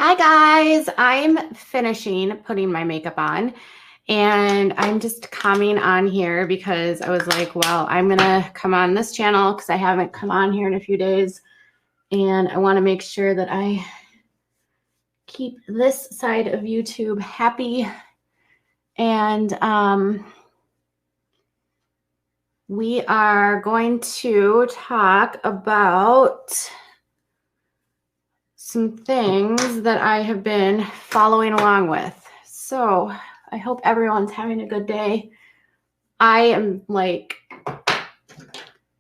Hi guys, I'm finishing putting my makeup on and I'm just coming on here because I was like, well, I'm gonna come on this channel because I haven't come on here in a few days and I want to make sure that I keep this side of YouTube happy. And we are going to talk about some things that I have been following along with. So I hope everyone's having a good day. I am like,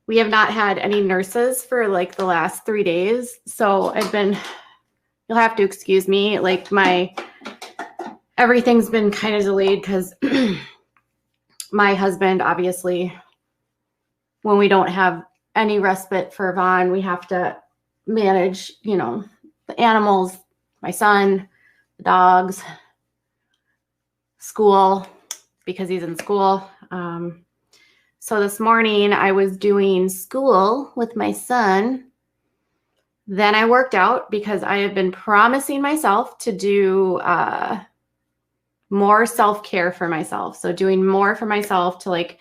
we have not had any nurses for like the last 3 days. So I've been, you'll have to excuse me, like everything's been kind of delayed because my husband, obviously, when we don't have any respite for Vaughn, we have to manage, the animals, my son, the dogs, school, because he's in school. So this morning I was doing school with my son. Then I worked out because I have been promising myself to do more self-care for myself. So doing more for myself to like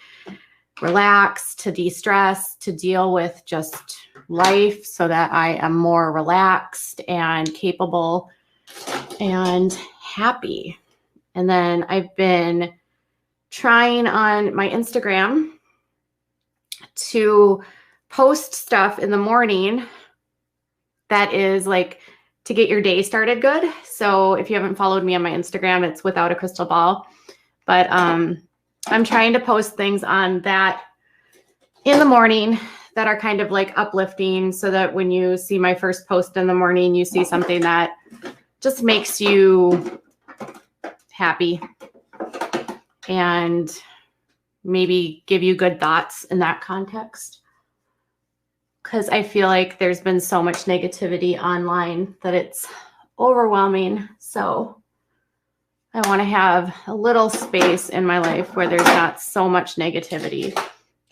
relax, to de-stress, to deal with just life so that I am more relaxed and capable and happy. And then I've been trying on my Instagram to post stuff in the morning that is like to get your day started good. So if you haven't followed me on my Instagram, it's Without a Crystal Ball. But I'm trying to post things on that in the morning that are kind of like uplifting so that when you see my first post in the morning, you see something that just makes you happy and maybe give you good thoughts in that context. Because I feel like there's been so much negativity online that it's overwhelming. So I want to have a little space in my life where there's not so much negativity.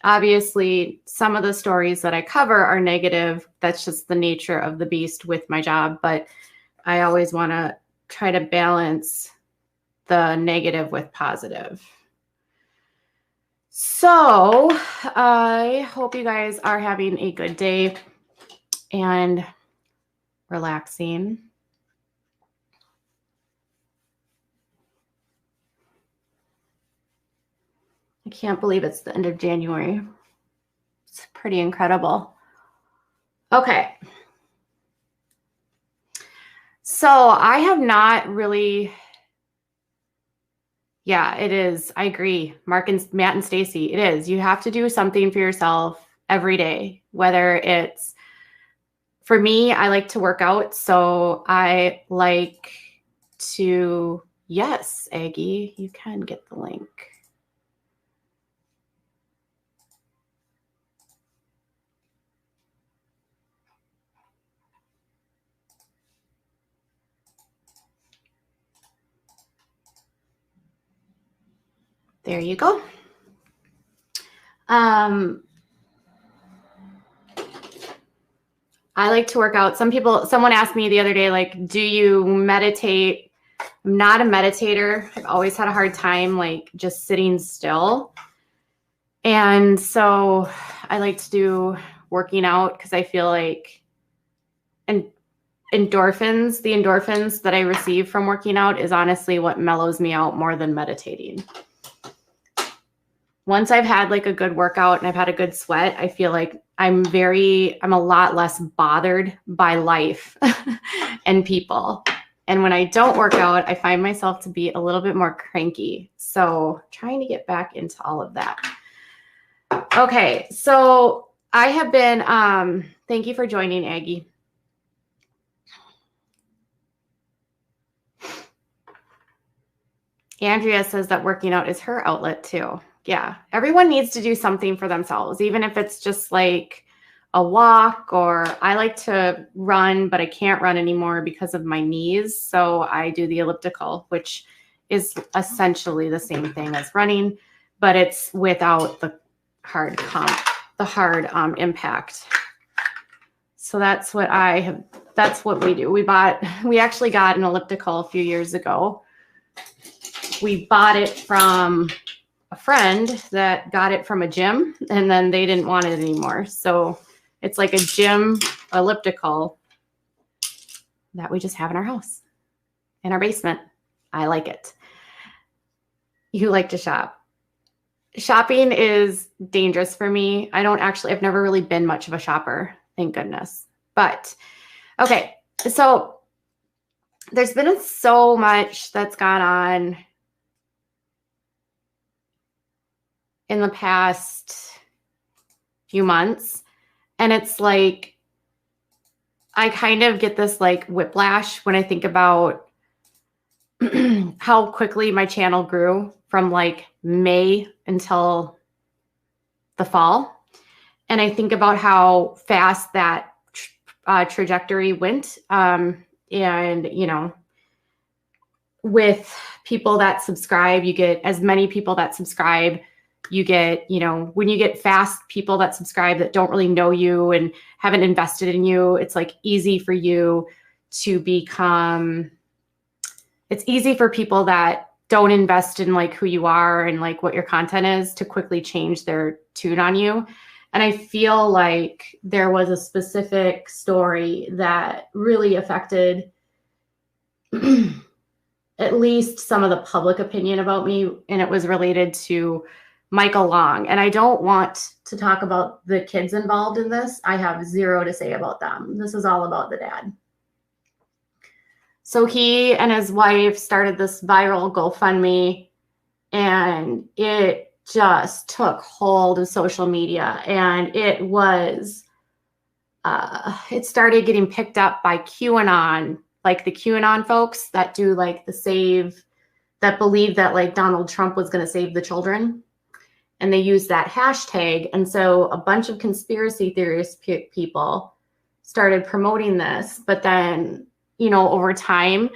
Obviously, some of the stories that I cover are negative. That's just the nature of the beast with my job. But I always want to try to balance the negative with positive. So I hope you guys are having a good day and relaxing. I can't believe it's the end of January. It's pretty incredible. Okay. So I have not really... Yeah, it is. I agree. Matt and Stacy, it is. You have to do something for yourself every day, whether it's, for me, I like to work out. So I like to, yes, Aggie, you can get the link. There you go. I like to work out. Someone asked me the other day, like, do you meditate? I'm not a meditator. I've always had a hard time, like, just sitting still. And so I like to do working out because I feel like, and the endorphins that I receive from working out is honestly what mellows me out more than meditating. Once I've had like a good workout and I've had a good sweat, I feel like I'm a lot less bothered by life and people. And when I don't work out, I find myself to be a little bit more cranky. So trying to get back into all of that. Okay, so I have been, thank you for joining, Aggie. Andrea says that working out is her outlet too. Yeah, everyone needs to do something for themselves, even if it's just like a walk, or I like to run, but I can't run anymore because of my knees. So I do the elliptical, which is essentially the same thing as running, but it's without the hard impact. So that's what I have. That's what we do. We actually got an elliptical a few years ago. We bought it from a friend that got it from a gym, and then they didn't want it anymore. So it's like a gym elliptical that we just have in our house, in our basement. I like it. You like to shop. Shopping is dangerous for me. I've never really been much of a shopper, thank goodness. But okay, so there's been so much that's gone on in the past few months. And it's like, I kind of get this like whiplash when I think about how quickly my channel grew from like May until the fall. And I think about how fast that trajectory went. And, you know, with people that subscribe, you get as many people that subscribe. You get, you know, when you get fast people that subscribe that don't really know you and haven't invested in you, it's like easy for you to become, it's easy for people that don't invest in like who you are and like what your content is to quickly change their tune on you. And I feel like there was a specific story that really affected at least some of the public opinion about me. And it was related to Michael Long. And I don't want to talk about the kids involved in this. I have zero to say about them. This is all about the dad. So he and his wife started this viral GoFundMe, and it just took hold of social media. And it was, it started getting picked up by QAnon, like the QAnon folks that do like that believe that like Donald Trump was going to save the children. And they used that hashtag. And so a bunch of conspiracy theorist people started promoting this. But then, you know, over time,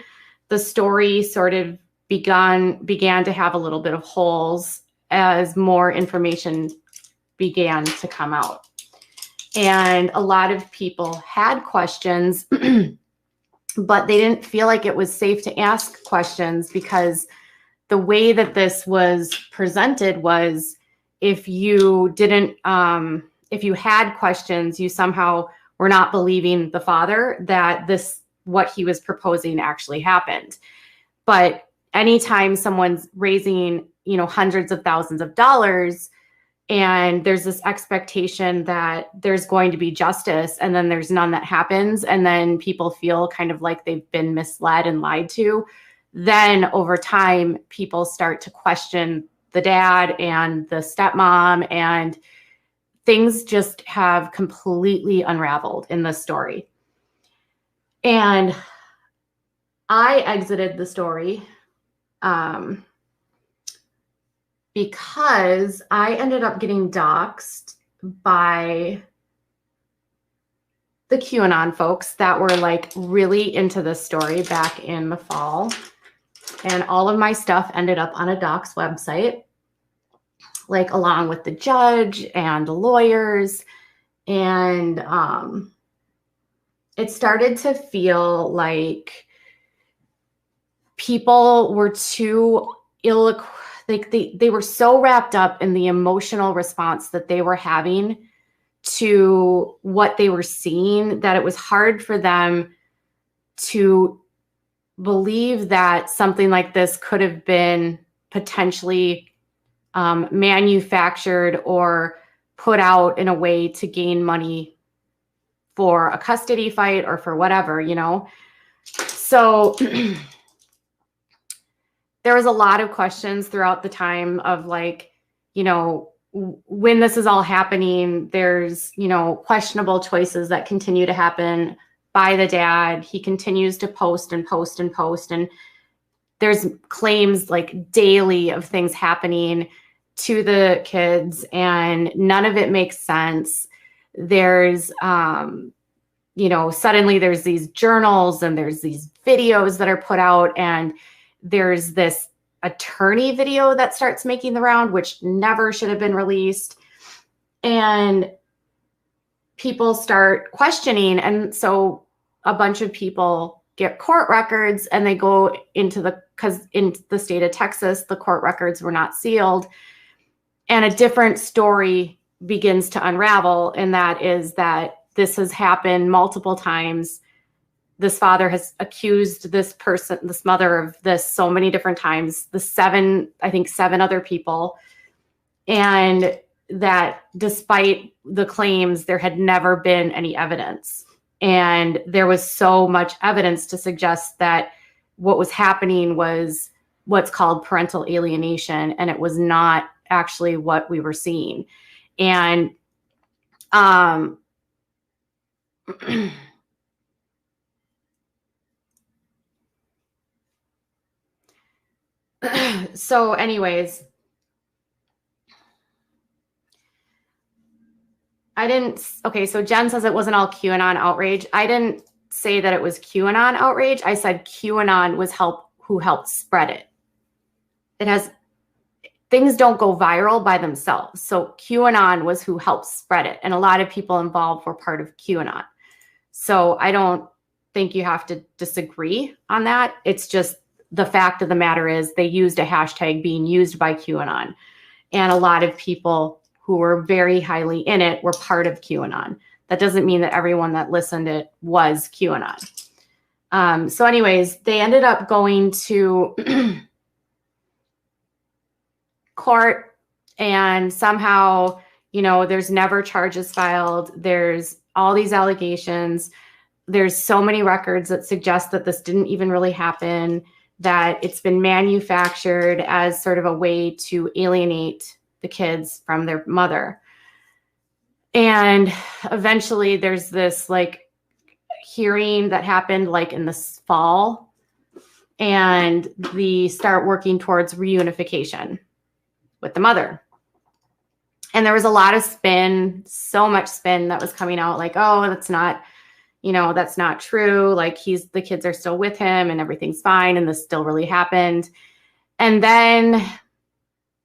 the story sort of began to have a little bit of holes as more information began to come out. And a lot of people had questions, but they didn't feel like it was safe to ask questions because the way that this was presented was if you didn't, if you had questions, you somehow were not believing the father that what he was proposing actually happened. But anytime someone's raising, you know, hundreds of thousands of dollars and there's this expectation that there's going to be justice and then there's none that happens, and then people feel kind of like they've been misled and lied to, then over time, people start to question the dad and the stepmom, and things just have completely unraveled in this story. And I exited the story because I ended up getting doxxed by the QAnon folks that were like really into this story back in the fall. And all of my stuff ended up on a dox website, like along with the judge and the lawyers. And it started to feel like people were too like they were so wrapped up in the emotional response that they were having to what they were seeing that it was hard for them to believe that something like this could have been potentially manufactured or put out in a way to gain money for a custody fight or for whatever, you know? So there was a lot of questions throughout the time of like, you know, when this is all happening, there's, you know, questionable choices that continue to happen by the dad. He continues to post and post and post. And there's claims like daily of things happening to the kids, and none of it makes sense. There's, you know, suddenly there's these journals and there's these videos that are put out, and there's this attorney video that starts making the round, which never should have been released. And people start questioning. And so a bunch of people get court records and they go into because in the state of Texas, the court records were not sealed. And a different story begins to unravel. And that is that this has happened multiple times. This father has accused this mother of this so many different times, I think seven other people. And that despite the claims, there had never been any evidence. And there was so much evidence to suggest that what was happening was what's called parental alienation. And it was not actually what we were seeing. And so anyways, so Jen says it wasn't all QAnon outrage. I didn't say that it was QAnon outrage. I said QAnon was who helped spread it. Things don't go viral by themselves. So QAnon was who helped spread it. And a lot of people involved were part of QAnon. So I don't think you have to disagree on that. It's just the fact of the matter is they used a hashtag being used by QAnon. And a lot of people who were very highly in it were part of QAnon. That doesn't mean that everyone that listened to it was QAnon. So anyways, they ended up going to court, and somehow, there's never charges filed. There's all these allegations. There's so many records that suggest that this didn't even really happen, that it's been manufactured as sort of a way to alienate the kids from their mother. And eventually there's this hearing that happened in this fall, and they start working towards reunification with the mother. And there was a lot of spin, so much spin that was coming out oh, that's not true. The kids are still with him and everything's fine. And this still really happened. And then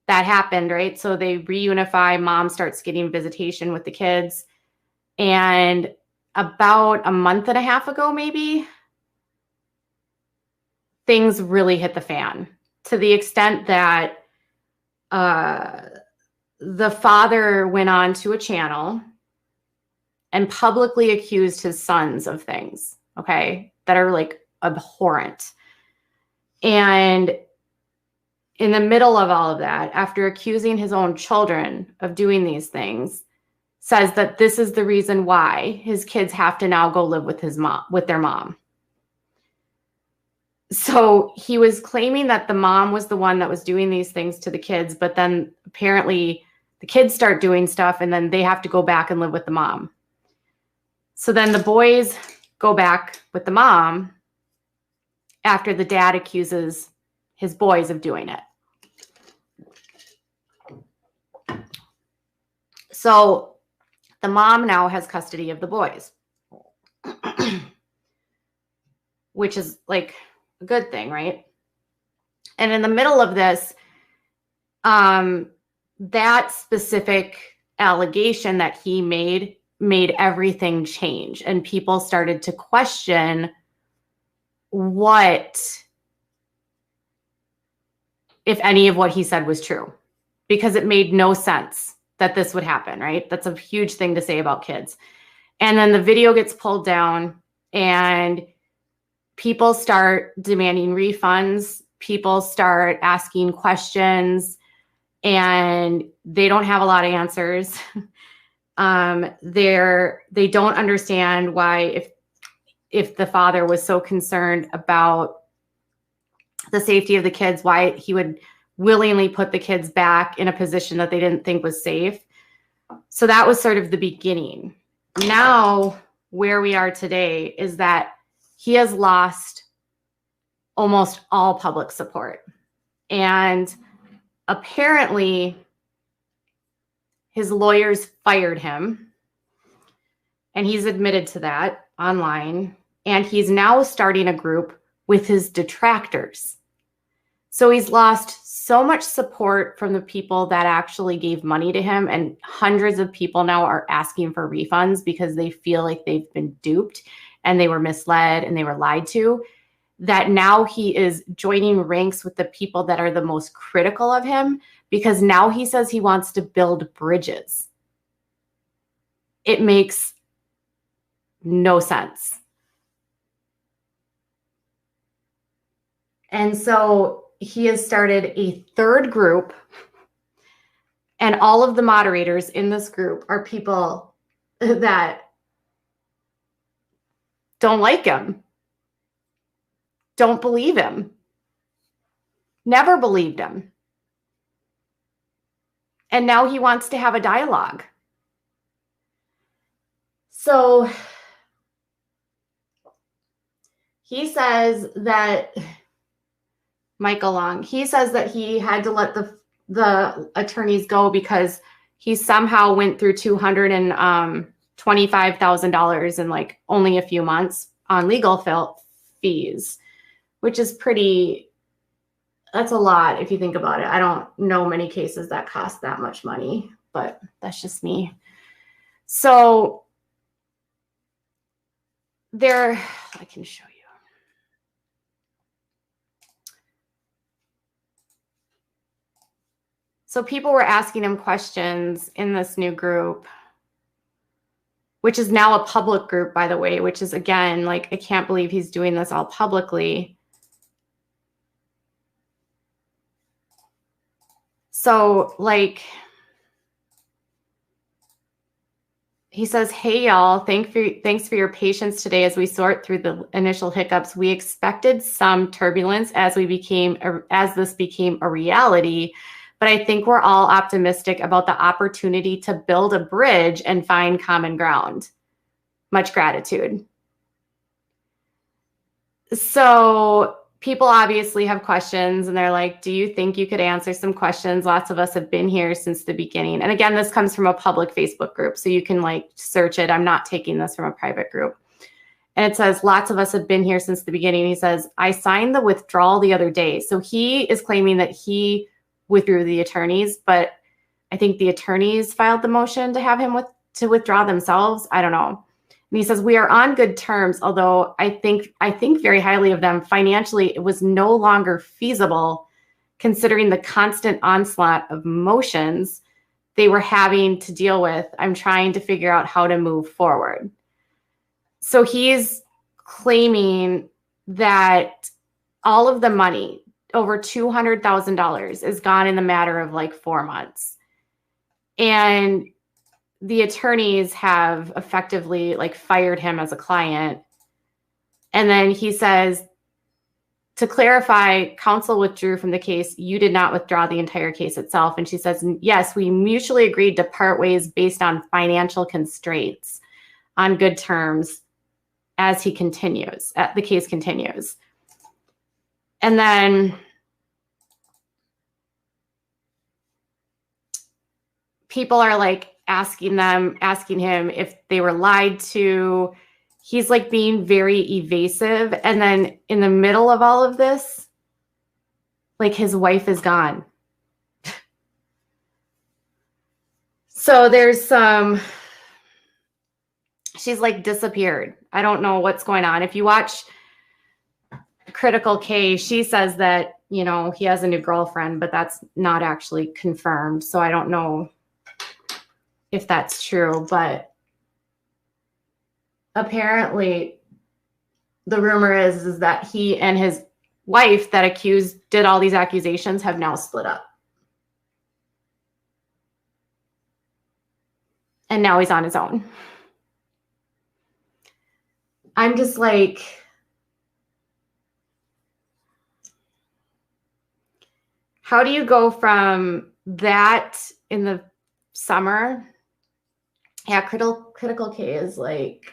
that happened, right? So they reunify. Mom starts getting visitation with the kids. And about a month and a half ago, maybe, things really hit the fan to the extent that the father went on to a channel and publicly accused his sons of things, okay, that are abhorrent. And in the middle of all of that, after accusing his own children of doing these things, says that this is the reason why his kids have to now go live with their mom. So he was claiming that the mom was the one that was doing these things to the kids, but then apparently the kids start doing stuff and then they have to go back and live with the mom. So then the boys go back with the mom after the dad accuses his boys of doing it. So the mom now has custody of the boys, which is a good thing, right? And in the middle of this, that specific allegation that he made everything change. And people started to question what, if any of what he said was true, because it made no sense that this would happen, right? That's a huge thing to say about kids. And then the video gets pulled down and people start demanding refunds. People start asking questions and they don't have a lot of answers. They don't understand why, if the father was so concerned about the safety of the kids, why he would willingly put the kids back in a position that they didn't think was safe. So that was sort of the beginning. Now, where we are today is that he has lost almost all public support. And apparently, his lawyers fired him. And he's admitted to that online. And he's now starting a group with his detractors. So he's lost so much support from the people that actually gave money to him. And hundreds of people now are asking for refunds because they feel like they've been duped and they were misled and they were lied to, that now he is joining ranks with the people that are the most critical of him, because now he says he wants to build bridges. It makes no sense. And so he has started a third group, and all of the moderators in this group are people that don't like him, don't believe him, never believed him. And now he wants to have a dialogue. So he says that Michael Long, he says that he had to let the attorneys go because he somehow went through $225,000 in like only a few months on legal fees, which is that's a lot if you think about it. I don't know many cases that cost that much money, but that's just me. So I can show you. So people were asking him questions in this new group, which is now a public group, by the way, which is, again, like, I can't believe he's doing this all publicly. So, like, he says, "Hey, y'all, thanks for your patience today as we sort through the initial hiccups. We expected some turbulence as this became a reality. But I think we're all optimistic about the opportunity to build a bridge and find common ground. Much gratitude." So people obviously have questions, and they're like, "Do you think you could answer some questions? Lots of us have been here since the beginning." And again, this comes from a public Facebook group, so you can like search it. I'm not taking this from a private group. And it says, "Lots of us have been here since the beginning." He says, "I signed the withdrawal the other day." So he is claiming that he withdrew the attorneys, but I think the attorneys filed the motion to have him withdraw themselves. I don't know. And he says, "We are on good terms, although I think very highly of them. Financially, it was no longer feasible considering the constant onslaught of motions they were having to deal with. I'm trying to figure out how to move forward." So he's claiming that all of the money, over $200,000, is gone in the matter of like 4 months. And the attorneys have effectively like fired him as a client. And then he says, "To clarify, counsel withdrew from the case. You did not withdraw the entire case itself." And she says, "Yes, we mutually agreed to part ways based on financial constraints on good terms as the case continues." And then people are like asking him if they were lied to. He's like being very evasive. And then in the middle of all of this, like, his wife is gone. So she's like disappeared. I don't know what's going on. If you watch Critical K, she says that, he has a new girlfriend, but that's not actually confirmed. So I don't know if that's true, but apparently the rumor is that he and his wife that did all these accusations have now split up. And now he's on his own. I'm just like, how do you go from that in the summer? Yeah, Critical K is like,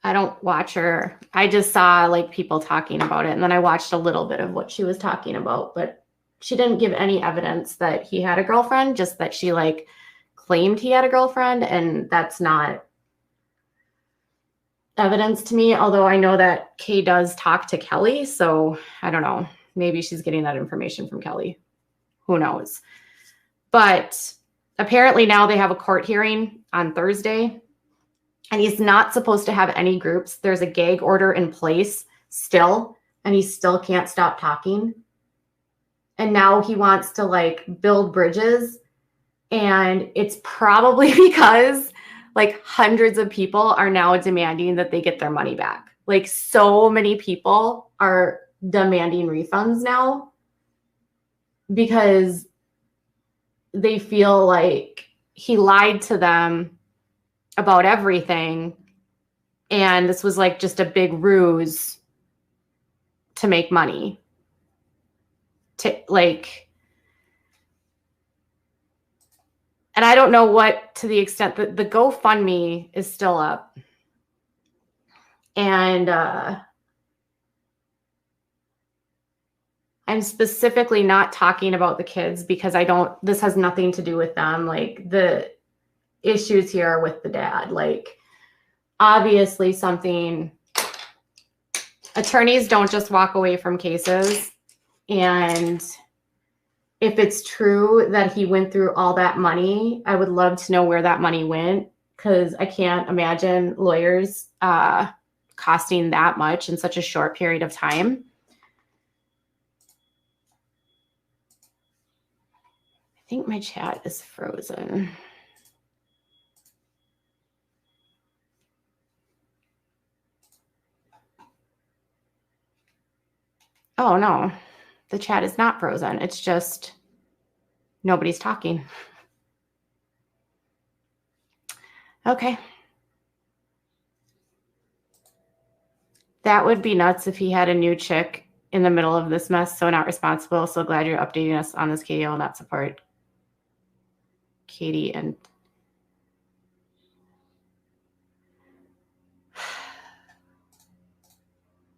I don't watch her. I just saw like people talking about it, and then I watched a little bit of what she was talking about, but she didn't give any evidence that he had a girlfriend, just that she like claimed he had a girlfriend, and that's not evidence to me, although I know that Kay does talk to Kelly. So I don't know. Maybe she's getting that information from Kelly. Who knows? But apparently now they have a court hearing on Thursday, and he's not supposed to have any groups. There's a gag order in place still, and he still can't stop talking. And now he wants to like build bridges. And it's probably because like hundreds of people are now demanding that they get their money back. Like so many people are demanding refunds now because they feel like he lied to them about everything. And this was like just a big ruse to make money. To like, and I don't know what, to the extent that the GoFundMe is still up. And I'm specifically not talking about the kids because this has nothing to do with them. Like the issues here are with the dad. Like obviously attorneys don't just walk away from cases. And if it's true that he went through all that money, I would love to know where that money went, because I can't imagine lawyers costing that much in such a short period of time. I think my chat is frozen. Oh, no, the chat is not frozen. It's just nobody's talking. Okay. That would be nuts if he had a new chick in the middle of this mess. So not responsible. So glad you're updating us on this, Katie. I will not support Katie and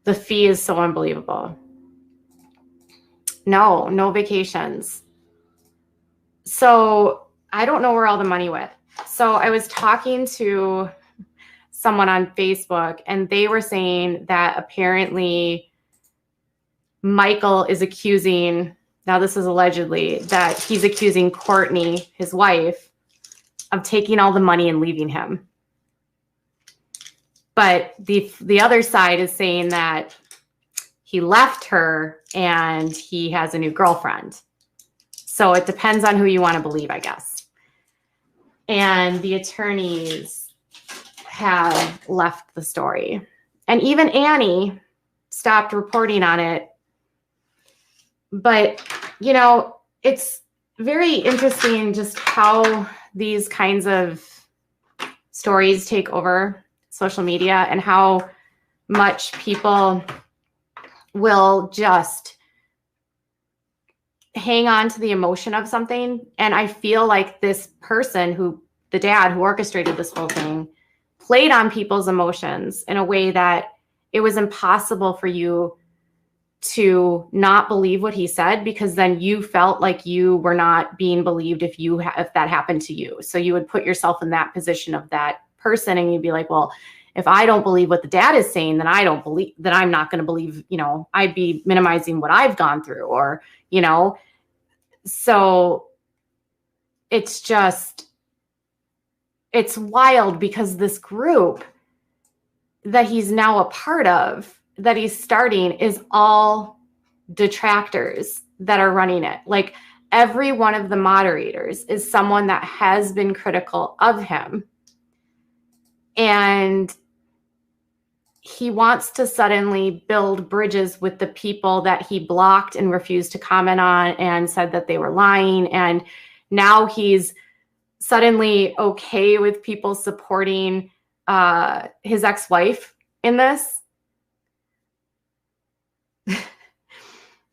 the fee is so unbelievable. No vacations. So I don't know where all the money went. So I was talking to someone on Facebook, and they were saying that apparently Michael is accusing, now this is allegedly, that he's accusing Courtney, his wife, of taking all the money and leaving him. But the other side is saying that he left her and he has a new girlfriend. So it depends on who you want to believe, I guess. And the attorneys have left the story. And even Annie stopped reporting on it. But, you know, it's very interesting just how these kinds of stories take over social media and how much people will just hang on to the emotion of something. And I feel like this person the dad who orchestrated this whole thing, played on people's emotions in a way that it was impossible for you to not believe what he said, because then you felt like you were not being believed if that happened to you. So you would put yourself in that position of that person, and you'd be like, well, if I don't believe what the dad is saying, then I'm not going to believe, I'd be minimizing what I've gone through, or, so it's wild, because this group that he's now a part of, that he's starting, is all detractors that are running it. Like every one of the moderators is someone that has been critical of him. And he wants to suddenly build bridges with the people that he blocked and refused to comment on and said that they were lying. And now he's suddenly okay with people supporting his ex-wife in this.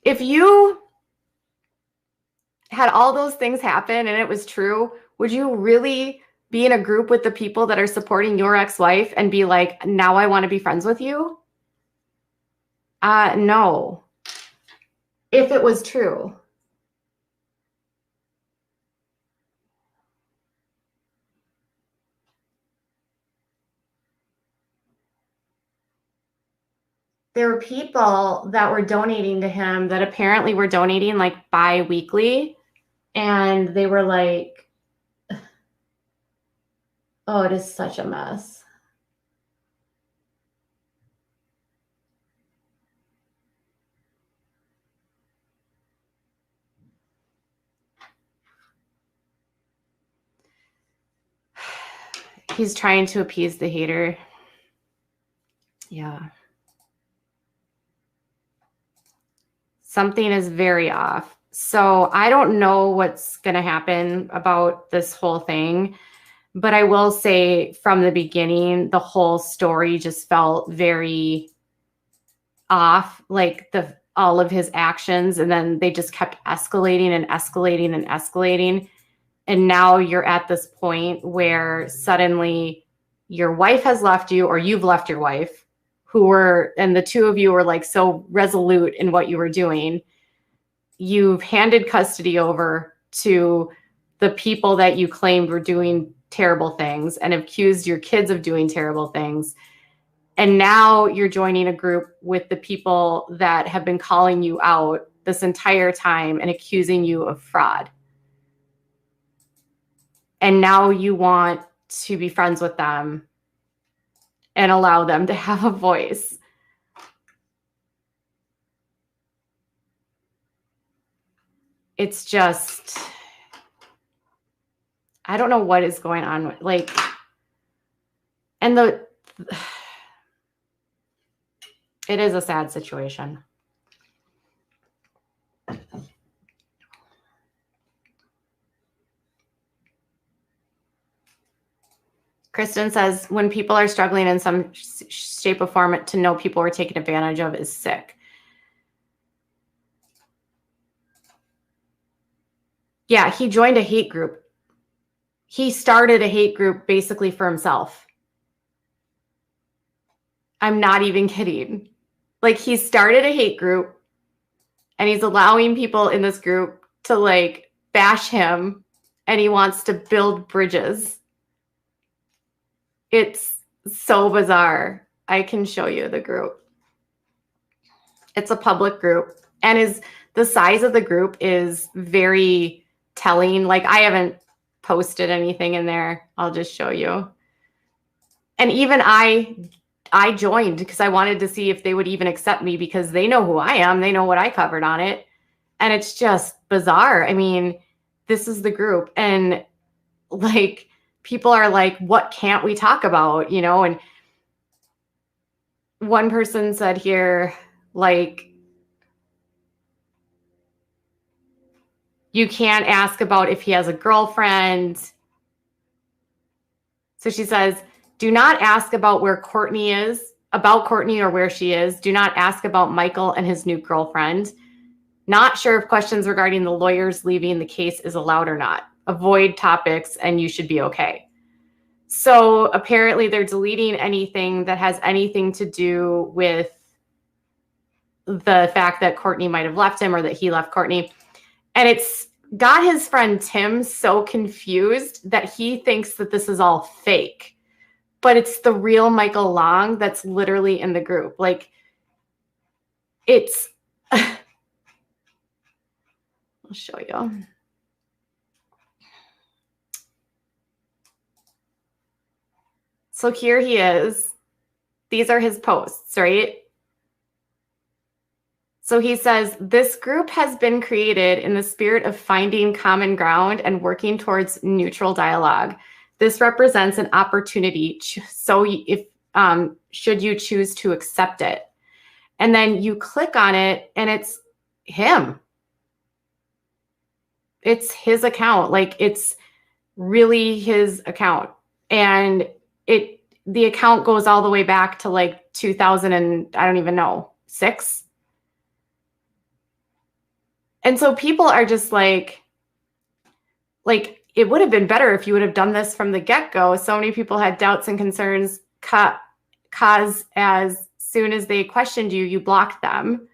If you had all those things happen and it was true, would you really be in a group with the people that are supporting your ex-wife and be like, now I want to be friends with you? No. If it was true. there were people that were donating to him that apparently were donating like bi-weekly. And they were like, oh, it is such a mess. He's trying to appease the hater. Yeah. Something is very off. So I don't know what's going to happen about this whole thing, but I will say from the beginning, the whole story just felt very off, like all of his actions. And then they just kept escalating and escalating and escalating. And now you're at this point where suddenly your wife has left you, or you've left your wife, and the two of you were like so resolute in what you were doing. You've handed custody over to the people that you claimed were doing terrible things and accused your kids of doing terrible things. And now you're joining a group with the people that have been calling you out this entire time and accusing you of fraud. And now you want to be friends with them and allow them to have a voice. It's just, I don't know what is going on. Like, and it is a sad situation. Kristen says, when people are struggling in some shape or form, to know people were taken advantage of is sick. Yeah, he joined a hate group. He started a hate group basically for himself. I'm not even kidding. Like, he started a hate group and he's allowing people in this group to like bash him, and he wants to build bridges. It's so bizarre. I can show you the group. It's a public group, and the size of the group is very telling. Like, I haven't posted anything in there. I'll just show you. And even I joined because I wanted to see if they would even accept me, because they know who I am. They know what I covered on it. And it's just bizarre. I mean, this is the group. And like, people are like, what can't we talk about? You know, and one person said here, like, you can't ask about if he has a girlfriend. So she says, do not ask about where Courtney is, about Courtney or where she is. Do not ask about Michael and his new girlfriend. Not sure if questions regarding the lawyers leaving the case is allowed or not. Avoid topics and you should be okay. So apparently they're deleting anything that has anything to do with the fact that Courtney might have left him or that he left Courtney. And it's got his friend Tim so confused that he thinks that this is all fake. But it's the real Michael Long that's literally in the group. Like, it's... I'll show you. So here he is. These are his posts, right? So he says, this group has been created in the spirit of finding common ground and working towards neutral dialogue. This represents an opportunity. So if should you choose to accept it, and then you click on it and it's him. It's his account. Like, it's really his account. And the account goes all the way back to like 2000 and I don't even know, 6. And so people are just like it would have been better if you would have done this from the get-go. So many people had doubts and concerns cause as soon as they questioned you, you blocked them.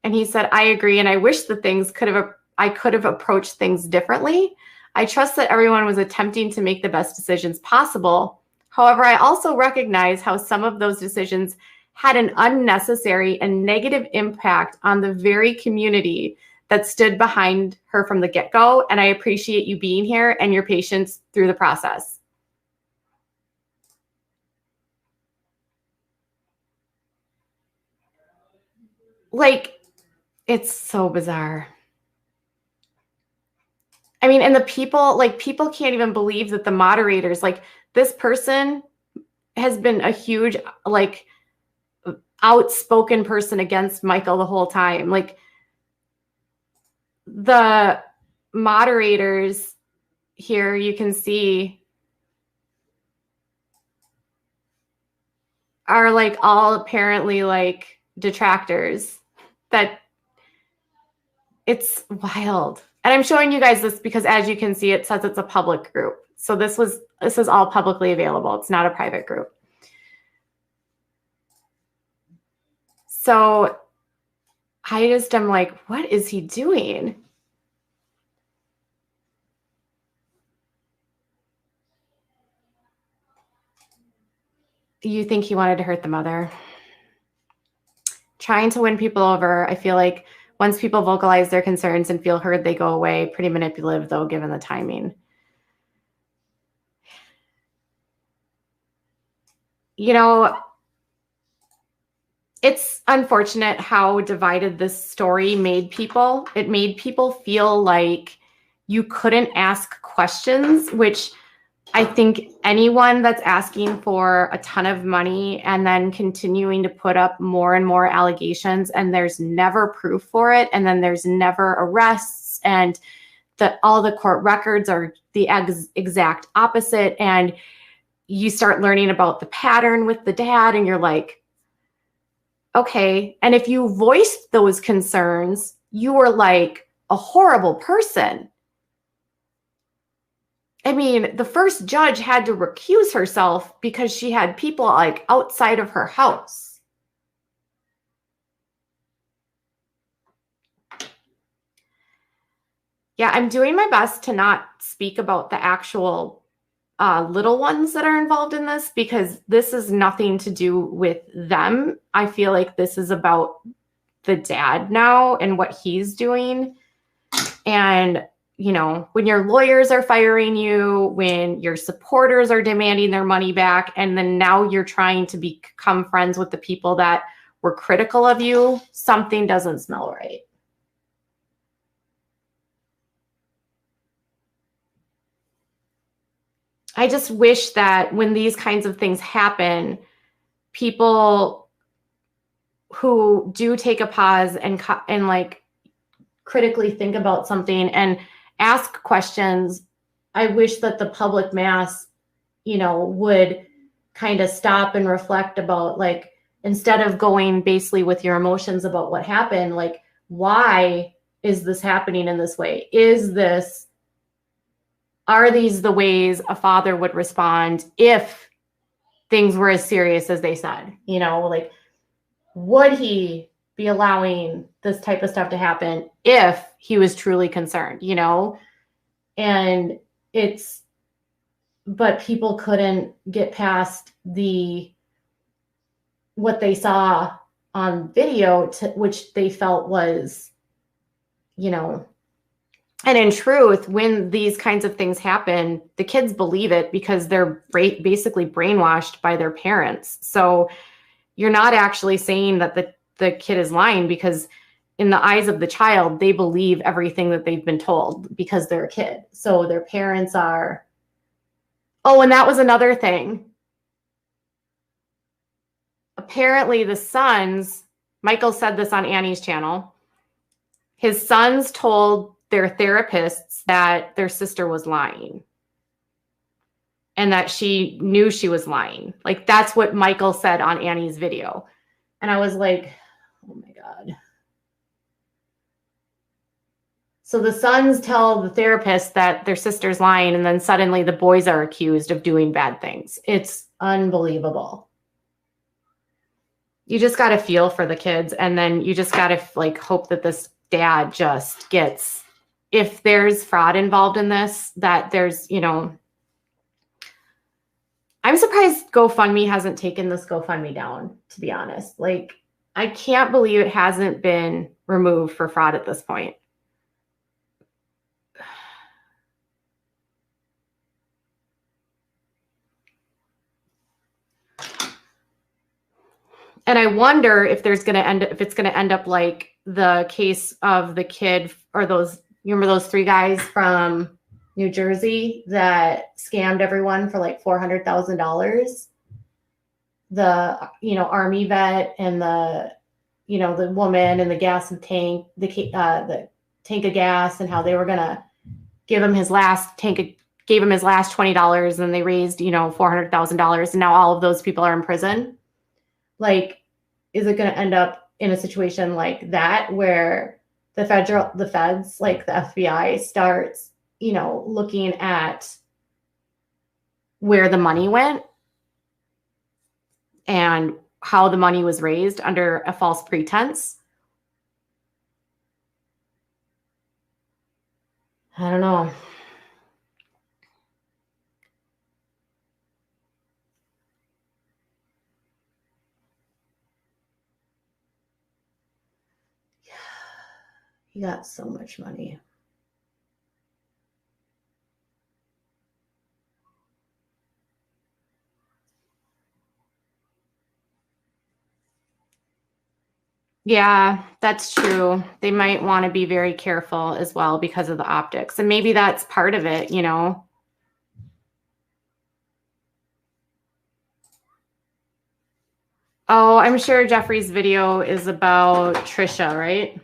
And he said, I agree. And I wish the things I could have approached things differently. I trust that everyone was attempting to make the best decisions possible. However, I also recognize how some of those decisions had an unnecessary and negative impact on the very community that stood behind her from the get-go. And I appreciate you being here and your patience through the process. Like, it's so bizarre. I mean, and the people, like, people can't even believe that the moderators, like, this person has been a huge, like, outspoken person against Michael the whole time. Like, the moderators here, you can see, are like all apparently like detractors. That it's wild. And I'm showing you guys this because, as you can see, it says it's a public group. So this is all publicly available. It's not a private group. So I just am like, what is he doing? You think he wanted to hurt the mother? Trying to win people over. I feel like once people vocalize their concerns and feel heard, they go away. Pretty manipulative, though, given the timing. You know, it's unfortunate how divided this story made people. It made people feel like you couldn't ask questions, which I think anyone that's asking for a ton of money and then continuing to put up more and more allegations, and there's never proof for it, and then there's never arrests, and all the court records are the exact opposite, and you start learning about the pattern with the dad, and you're like, okay. And if you voiced those concerns, you were like a horrible person. I mean, the first judge had to recuse herself because she had people like outside of her house. Yeah, I'm doing my best to not speak about the actual little ones that are involved in this, because this is nothing to do with them. I feel like this is about the dad now and what he's doing. And you know, when your lawyers are firing you, when your supporters are demanding their money back, and then now you're trying to become friends with the people that were critical of you, something doesn't smell right. I just wish that when these kinds of things happen, people who do take a pause and like critically think about something and ask questions. I wish that the public mass, you know, would kind of stop and reflect about, like, instead of going basically with your emotions about what happened, like, why is this happening in this way? Are these the ways a father would respond if things were as serious as they said? You know, like, would he be allowing this type of stuff to happen if he was truly concerned, you know? And but people couldn't get past what they saw on video, which they felt was, you know, and in truth, when these kinds of things happen, the kids believe it because they're basically brainwashed by their parents. So you're not actually saying that the kid is lying, because in the eyes of the child, they believe everything that they've been told because they're a kid. So their parents are. Oh, and that was another thing. Apparently the sons, Michael said this on Annie's channel, his sons told their therapists that their sister was lying and that she knew she was lying. Like, that's what Michael said on Annie's video. And I was like, oh my God. So the sons tell the therapist that their sister's lying, and then suddenly the boys are accused of doing bad things. It's unbelievable. You just got to feel for the kids, and then you just got to like hope that this dad just gets, if there's fraud involved in this, that there's, you know, I'm surprised GoFundMe hasn't taken this GoFundMe down, to be honest. Like, I can't believe it hasn't been removed for fraud at this point. And I wonder if it's going to end up like the case of the kid, or those, you remember those 3 guys from New Jersey that scammed everyone for like $400,000? The, Army vet and the woman and the gas and tank, the tank of gas, and how they were going to give him his last gave him his last $20, and they raised, $400,000. And now all of those people are in prison. Like, is it going to end up in a situation like that where the feds, like the FBI, starts, looking at where the money went and how the money was raised under a false pretense? I don't know. He got so much money. Yeah, that's true. They might want to be very careful as well because of the optics. And maybe that's part of it, Oh, I'm sure Jeffrey's video is about Trisha, right?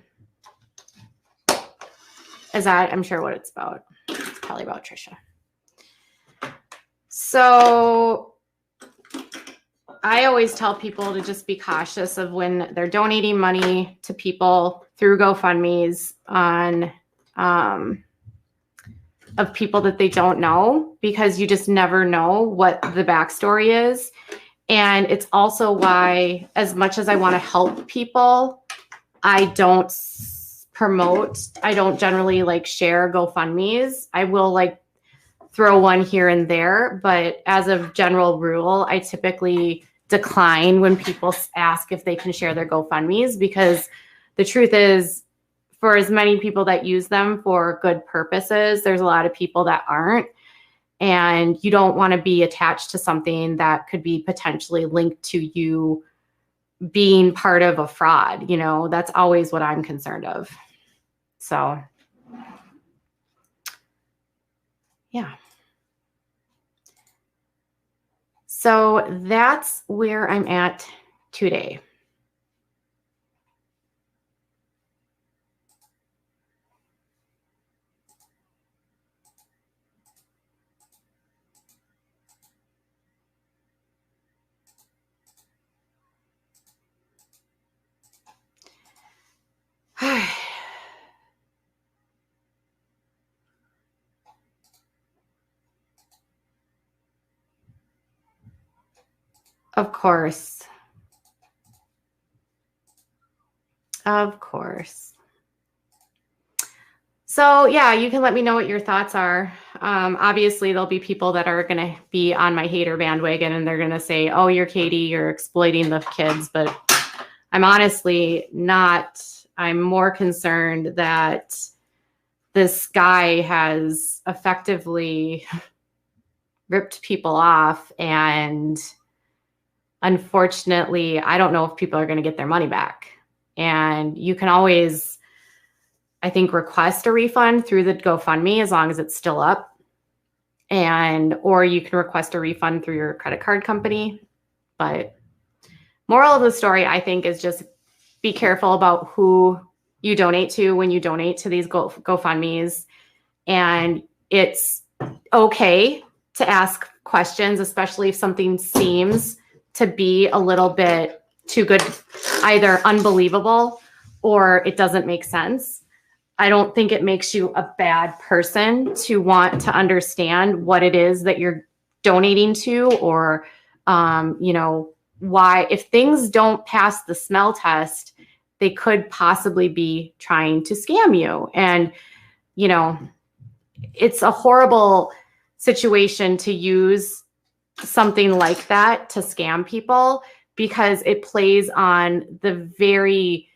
I'm sure what it's about. It's probably about Trisha. So I always tell people to just be cautious of when they're donating money to people through GoFundMes of people that they don't know, because you just never know what the backstory is. And it's also why, as much as I want to help people, I don't generally like share GoFundMes. I will like throw one here and there, but as a general rule, I typically decline when people ask if they can share their GoFundMes, because the truth is, for as many people that use them for good purposes, there's a lot of people that aren't. And you don't want to be attached to something that could be potentially linked to you being part of a fraud. That's always what I'm concerned of. So, yeah. So that's where I'm at today. Of course. Of course. So yeah, you can let me know what your thoughts are. Obviously, there'll be people that are going to be on my hater bandwagon, and they're going to say, oh, you're Katie, you're exploiting the kids. But I'm honestly not. I'm more concerned that this guy has effectively ripped people off. And unfortunately, I don't know if people are going to get their money back. And you can always, I think, request a refund through the GoFundMe as long as it's still up. Or you can request a refund through your credit card company. But moral of the story, I think, is just be careful about who you donate to when you donate to these GoFundMes. And it's okay to ask questions, especially if something seems to be a little bit too good, either unbelievable or it doesn't make sense. I don't think it makes you a bad person to want to understand what it is that you're donating to, or, why, if things don't pass the smell test, they could possibly be trying to scam you. And, it's a horrible situation to use something like that to scam people, because it plays on the very,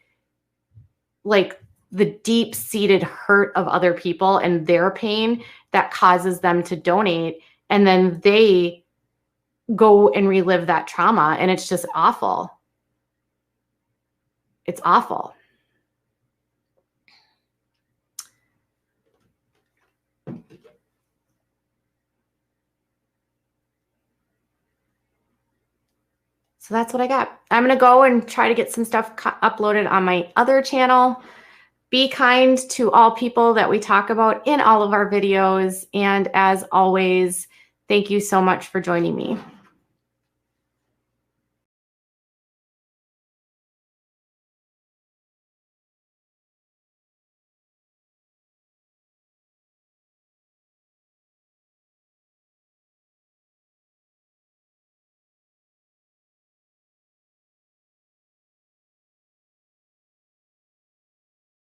like, the deep-seated hurt of other people and their pain that causes them to donate. And then they go and relive that trauma. And it's just awful. It's awful. So that's what I got. I'm going to go and try to get some stuff uploaded on my other channel. Be kind to all people that we talk about in all of our videos. And as always, thank you so much for joining me.